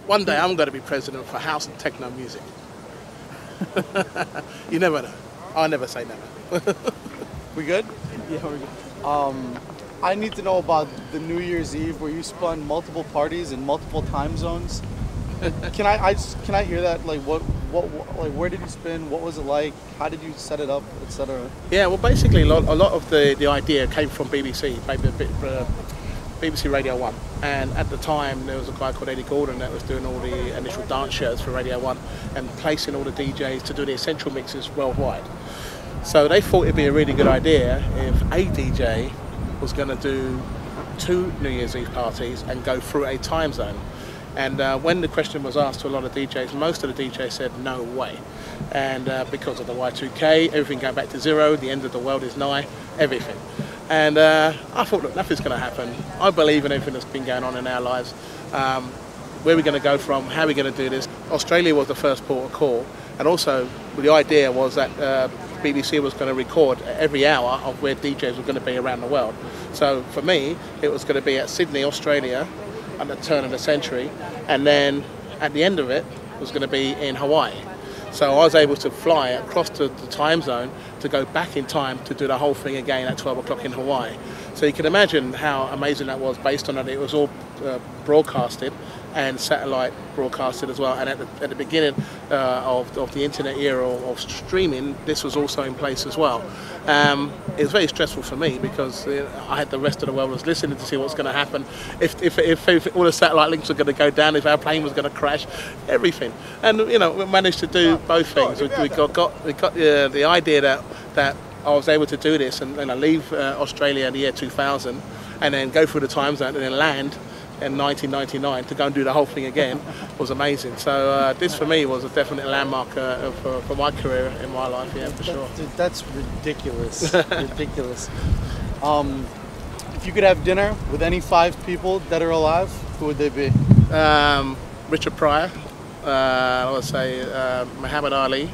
One day I'm going to be president for house and techno music. You never know. I'll never say never. We good? Yeah, we're good. I need to know about the New Year's Eve where you spun multiple parties in multiple time zones. Can I hear that? Like like where did you spin? What was it like? How did you set it up, etc.? Yeah, well, basically, a lot of the idea came from BBC, BBC Radio 1. And at the time, there was a guy called Eddie Gordon that was doing all the initial dance shows for Radio 1 and placing all the DJs to do the essential mixes worldwide. So they thought it'd be a really good idea if a DJ was going to do 2 New Year's Eve parties and go through a time zone. And when the question was asked to a lot of DJs, most of the DJs said no way. And because of the Y2K, everything going back to zero, the end of the world is nigh, everything. And I thought, look, nothing's going to happen. I believe in everything that's been going on in our lives. Where are we going to go from? How are we going to do this? Australia was the first port of call. And also, the idea was that BBC was going to record every hour of where DJs were going to be around the world. So for me, it was going to be at Sydney, Australia, at the turn of the century, and then at the end of it was going to be in Hawaii. So I was able to fly across the time zone to go back in time to do the whole thing again at 12 o'clock in Hawaii. So you can imagine how amazing that was based on that it was all broadcasted and satellite broadcasted as well. And at the beginning of the internet era of streaming, this was also in place as well. It was very stressful for me because I had the rest of the world was listening to see what's going to happen, if all the satellite links were going to go down, if our plane was going to crash, everything. And we managed to do both things. We got the idea that I was able to do this and leave Australia in the year 2000 and then go through the time zone and then land in 1999 to go and do the whole thing again was amazing. So this for me was a definite landmark for my career in my life, yeah, for sure. That's ridiculous. Ridiculous. If you could have dinner with any 5 people dead or alive, who would they be? Richard Pryor, I would say Muhammad Ali,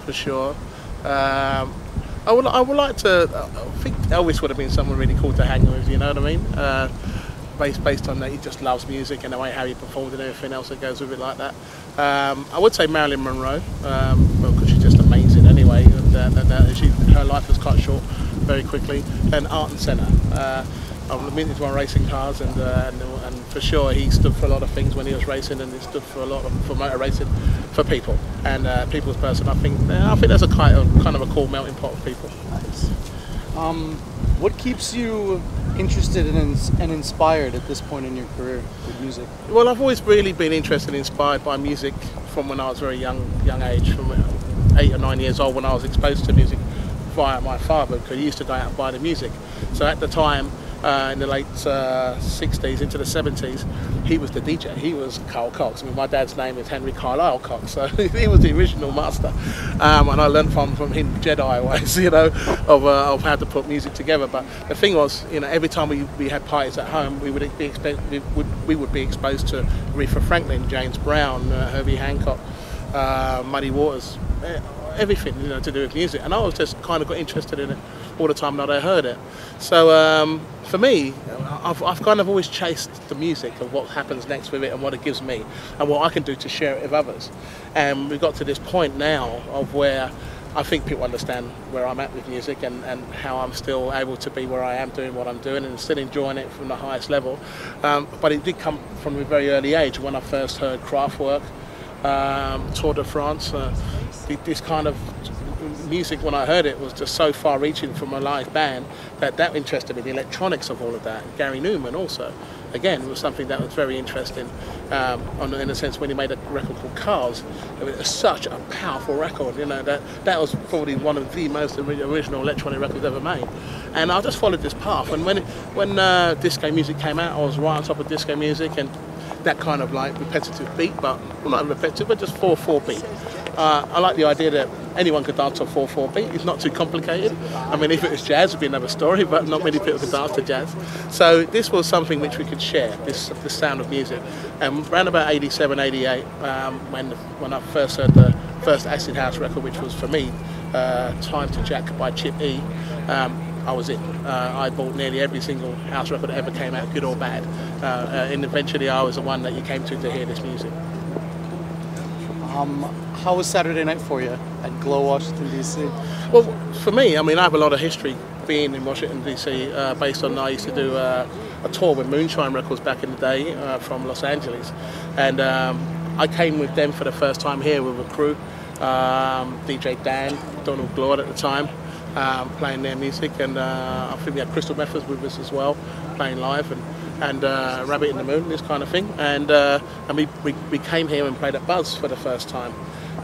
for sure. I would like to. I think Elvis would have been someone really cool to hang with. You know what I mean? Based on that, he just loves music and the way how he performed and everything else that goes with it like that. I would say Marilyn Monroe, well, because she's just amazing anyway. And her life was cut short very quickly. And Ayrton Senna. I'm into one racing cars, and for sure he stood for a lot of things when he was racing, and he stood for a lot for motor racing for people and people's person. I think that's a kind of a cool melting pot of people. Nice. What keeps you interested and inspired at this point in your career with music? Well, I've always really been interested and inspired by music from when I was very young age, from 8 or 9 years old, when I was exposed to music via my father, because he used to go out and buy the music. So at the time, in the late 60s into the 70s, he was the DJ. He was Carl Cox. I mean, my dad's name is Henry Carlisle Cox, so he was the original master. And I learned from him Jedi ways, of how to put music together. But the thing was, every time we had parties at home, we would be exposed to Aretha Franklin, James Brown, Herbie Hancock, Muddy Waters, everything to do with music. And I was just kind of got interested in it all the time that I heard it. So for me, I've kind of always chased the music of what happens next with it and what it gives me and what I can do to share it with others. And we've got to this point now of where I think people understand where I'm at with music and how I'm still able to be where I am doing what I'm doing and still enjoying it from the highest level. But it did come from a very early age when I first heard Kraftwerk, Tour de France. This kind of music, when I heard it, was just so far-reaching from a live band that interested me. The electronics of all of that. Gary Newman also, again, was something that was very interesting. In a sense, when he made a record called Cars, it was such a powerful record. That was probably one of the most original electronic records ever made. And I just followed this path. And when disco music came out, I was right on top of disco music and that kind of like repetitive beat, but well, not repetitive, but just 4/4 beat. I like the idea that anyone could dance to a 4/4 beat. It's not too complicated. I mean, if it was jazz, it would be another story, but not many people could dance to jazz. So this was something which we could share, this sound of music. And around about 87, 88, when I first heard the first acid house record, which was for me, Time to Jack by Chip E. I was in. I bought nearly every single house record that ever came out, good or bad. And eventually I was the one that you came to hear this music. How was Saturday night for you at Glow, Washington, D.C.? Well, for me, I mean, I have a lot of history being in Washington, D.C. Based on, I used to do a tour with Moonshine Records back in the day from Los Angeles. And I came with them for the first time here with a crew. DJ Dan, Donald Glaude at the time, playing their music, and I think we had Crystal Methods with us as well, playing live, and Rabbit in the Moon, this kind of thing. And we came here and played at Buzz for the first time.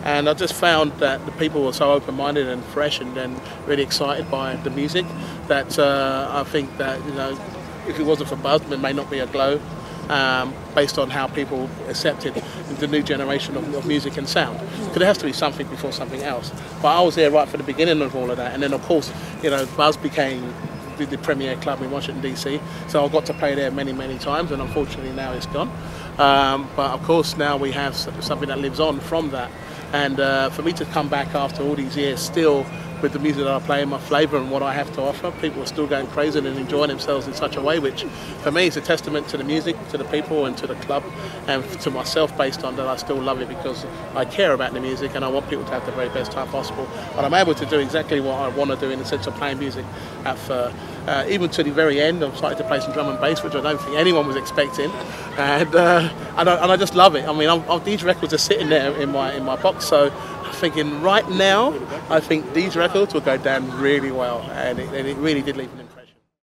And I just found that the people were so open-minded and fresh and really excited by the music that I think that, you know, if it wasn't for Buzz, there may not be a Glow, based on how people accepted the new generation of music and sound. Because there has to be something before something else. But I was there right from the beginning of all of that. And then, of course, you know, Buzz became the premier club in Washington, D.C. So I got to play there many, many times, and unfortunately now it's gone. But of course now we have something that lives on from that. And for me to come back after all these years still with the music that I play and my flavour and what I have to offer, people are still going crazy and enjoying themselves in such a way, which for me is a testament to the music, to the people and to the club and to myself, based on that I still love it because I care about the music and I want people to have the very best time possible. And I'm able to do exactly what I want to do in the sense of playing music even to the very end. I'm starting to play some drum and bass, which I don't think anyone was expecting, and I just love it. I mean, these records are sitting there in my box, so I'm thinking right now, I think these records will go down really well, and it really did leave an